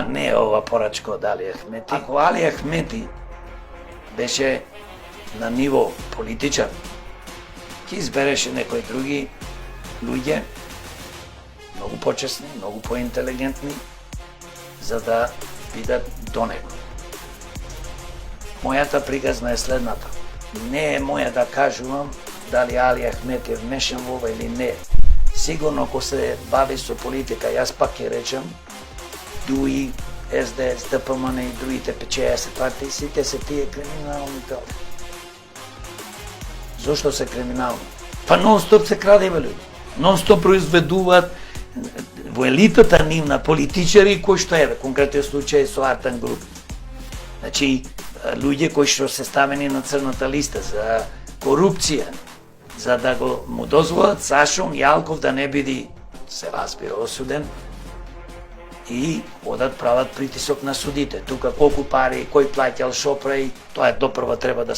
Не е ова порачка од Али Ахмети. Ако Али Ахмети беше на ниво политичар, ќе избереше некои други луѓе, многу почесни, многу поинтелигентни, за да бидат до него. Мојата приказна е следната. Не е моја да кажувам дали Али Ахмети е вмешан во ова или не. Сигурно ако се бави со политика, јас пак ќе речем, ДУИ, СДС, ДПМН и другите ПЧС партии, сите се тие криминалните. Зошто се криминални? Па нон-стоп се краде, бе, луѓе. Нон-стоп произведуваат во елитата нивна политичари кои што е, конкретниот случај со Артан Груп. Значи, луѓе кои што се ставени на црната листа за корупција, за да го му дозволат Сашо Јалков да не биде, се разбира, осуден, и одат прават притисок на судите. Тука колку пари, кој плаќал, шо прави, тоа е допрва треба да